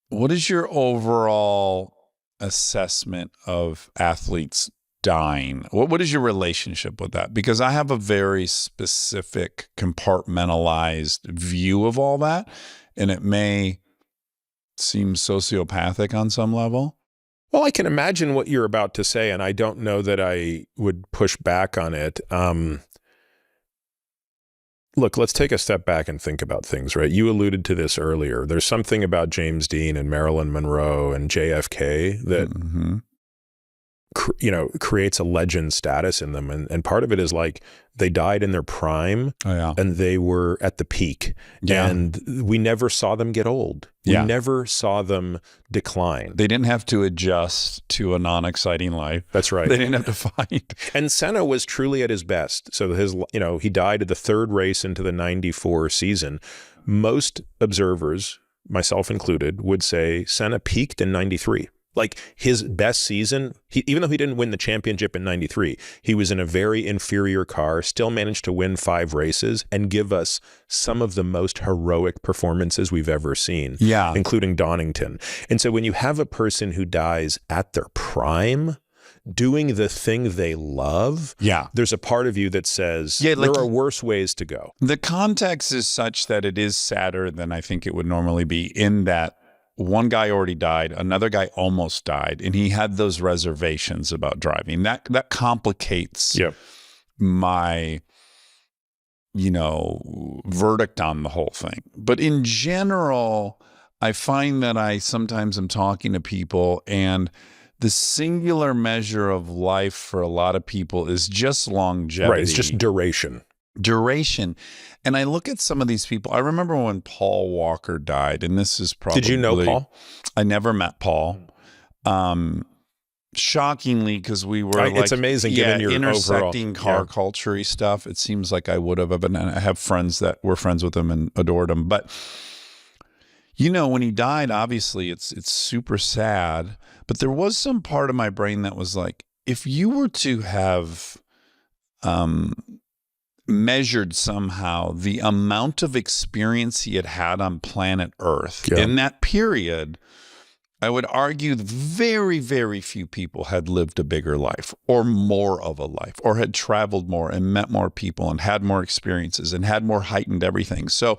What is your overall assessment of athletes dying? What is your relationship with that? Because I have a very specific compartmentalized view of all that, and it may seem sociopathic on some level. Well, I can imagine what you're about to say, and I don't know that I would push back on it. Look, let's take a step back and think about things, right? You alluded to this earlier. There's something about James Dean and Marilyn Monroe and JFK that, creates a legend status in them. And part of it is like they died in their prime and they were at the peak. And we never saw them get old. We never saw them decline. They didn't have to adjust to a non-exciting life. That's right. They didn't have to fight. And Senna was truly at his best. So he died at the third race into the 94 season. Most observers, myself included, would say Senna peaked in 93. Like his best season, even though he didn't win the championship in 93, he was in a very inferior car, still managed to win 5 races and give us some of the most heroic performances we've ever seen, including Donington. And so when you have a person who dies at their prime, doing the thing they love, there's a part of you that says there are worse ways to go. The context is such that it is sadder than I think it would normally be, in that one guy already died, another guy almost died, and he had those reservations about driving. That complicates my, verdict on the whole thing. But in general, I find that I sometimes am talking to people, and the singular measure of life for a lot of people is just longevity. Right, it's just duration. And I look at some of these people. I remember when Paul Walker died, and this is probably... Did you know Paul? I never met Paul. Shockingly, because we were it's amazing given your intersecting overall, car culture-y stuff. It seems like I would have, and I have friends that were friends with him and adored him. But when he died, obviously it's super sad. But there was some part of my brain that was like, if you were to have measured somehow the amount of experience he had on planet Earth in that period, I would argue very, very few people had lived a bigger life or more of a life, or had traveled more and met more people and had more experiences and had more heightened everything. So,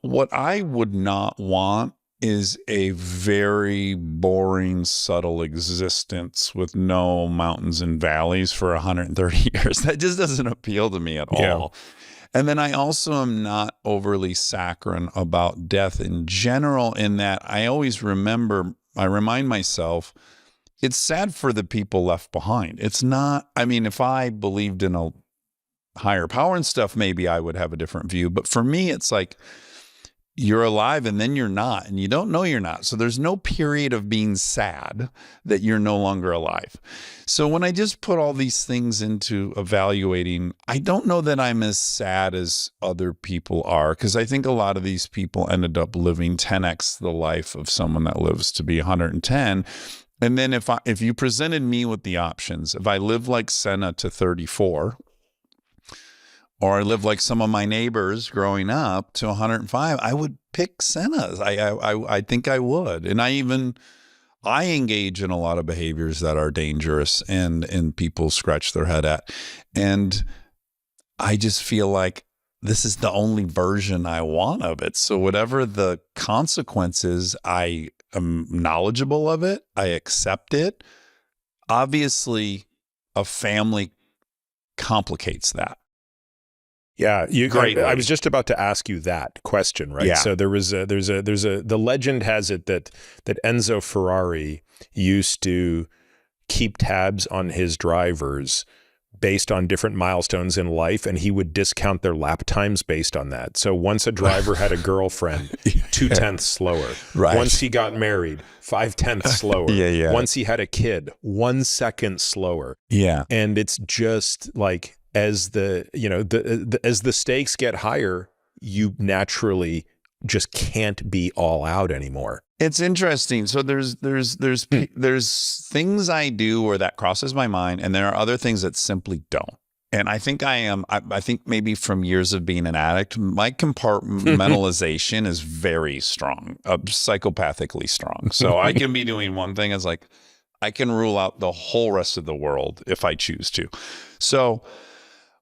what I would not want is a very boring, subtle existence with no mountains and valleys for 130 years. That just doesn't appeal to me at all. And then I also am not overly saccharine about death in general, in that I always remind myself, it's sad for the people left behind. It's not, if I believed in a higher power and stuff, maybe I would have a different view. But for me, it's like, you're alive and then you're not, and you don't know you're not. So there's no period of being sad that you're no longer alive. So when I just put all these things into evaluating, I don't know that I'm as sad as other people are, because I think a lot of these people ended up living 10x the life of someone that lives to be 110. And then if you presented me with the options, if I live like Senna to 34, or I live like some of my neighbors growing up to 105, I would pick Senna's. I think I would. And I engage in a lot of behaviors that are dangerous and people scratch their head at. And I just feel like this is the only version I want of it. So whatever the consequences, I am knowledgeable of it. I accept it. Obviously, a family complicates that. Yeah, I was just about to ask you that question, right? So the legend has it that Enzo Ferrari used to keep tabs on his drivers based on different milestones in life, and he would discount their lap times based on that. So once a driver had a girlfriend, 2/10 slower. Right. Once he got married, 5/10 slower. Once he had a kid, 1 second slower. Yeah. And it's just like, as the stakes get higher, you naturally just can't be all out anymore. It's interesting. So there's things I do where that crosses my mind, and there are other things that simply don't. And I think I think maybe from years of being an addict, my compartmentalization is very strong, psychopathically strong. So I can be doing one thing as like, I can rule out the whole rest of the world if I choose to. So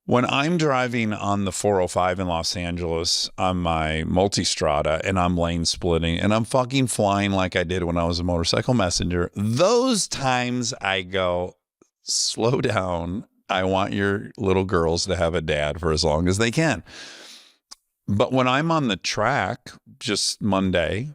when I'm driving on the 405 in Los Angeles on my multistrada and I'm lane splitting and I'm fucking flying like I did when I was a motorcycle messenger, those times I go, slow down. I want your little girls to have a dad for as long as they can. But when I'm on the track, just Monday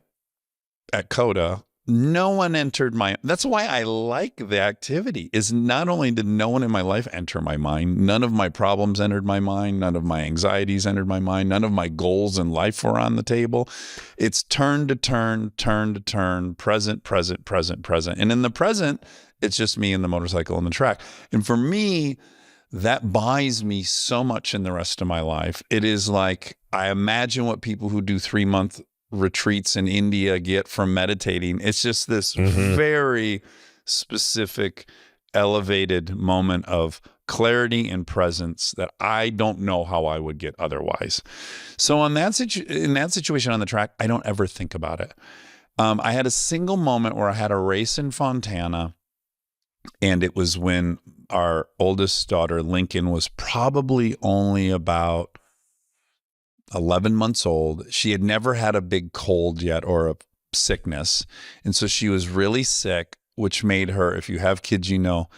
at COTA, no one entered that's why I like the activity, is not only did no one in my life enter my mind, none of my problems entered my mind, none of my anxieties entered my mind, none of my goals in life were on the table. It's turn to turn, turn to turn, present, present, present, present. And in the present, it's just me and the motorcycle and the track. And for me, that buys me so much in the rest of my life. It is like, I imagine what people who do 3-month retreats in India get from meditating. It's just this very specific, elevated moment of clarity and presence that I don't know how I would get otherwise. So in that situation on the track, I don't ever think about it. I had a single moment where I had a race in Fontana, and it was when our oldest daughter, Lincoln, was probably only about 11 months old. She had never had a big cold yet or a sickness. And so she was really sick, which made her, if you have kids, you know,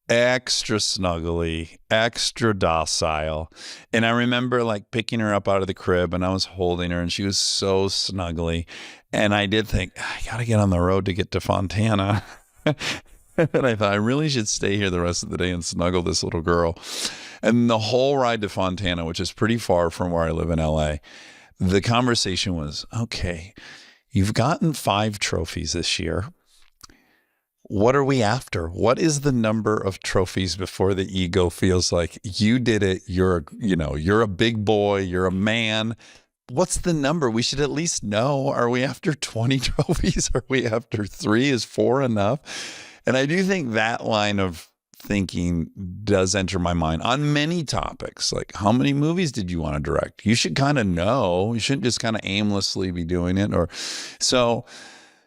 extra snuggly, extra docile. And I remember like picking her up out of the crib and I was holding her and she was so snuggly. And I did think, I got to get on the road to get to Fontana. And I thought, I really should stay here the rest of the day and snuggle this little girl. And the whole ride to Fontana, which is pretty far from where I live in LA, the conversation was, okay, you've gotten 5 trophies this year. What are we after? What is the number of trophies before the ego feels like you did it? You're a big boy. You're a man. What's the number? We should at least know. Are we after 20 trophies? Are we after 3? Is 4 enough? And I do think that line of thinking does enter my mind on many topics. Like, how many movies did you want to direct? You should kind of know. You shouldn't just kind of aimlessly be doing it. So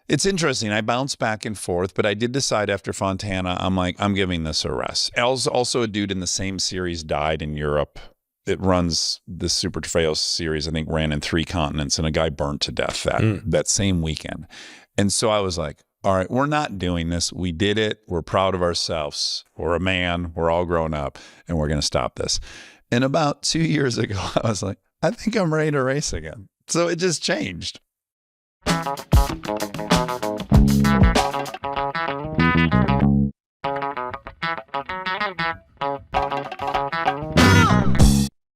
it's interesting. I bounce back and forth, but I did decide after Fontana, I'm like, I'm giving this a rest. Also, a dude in the same series died in Europe. It runs the Super Trofeo series, I think ran in 3 continents, and a guy burnt to death that same weekend. And so I was like, all right, we're not doing this. We did it. We're proud of ourselves. We're a man. We're all grown up, and we're going to stop this. And about 2 years ago, I was like, I think I'm ready to race again. So it just changed.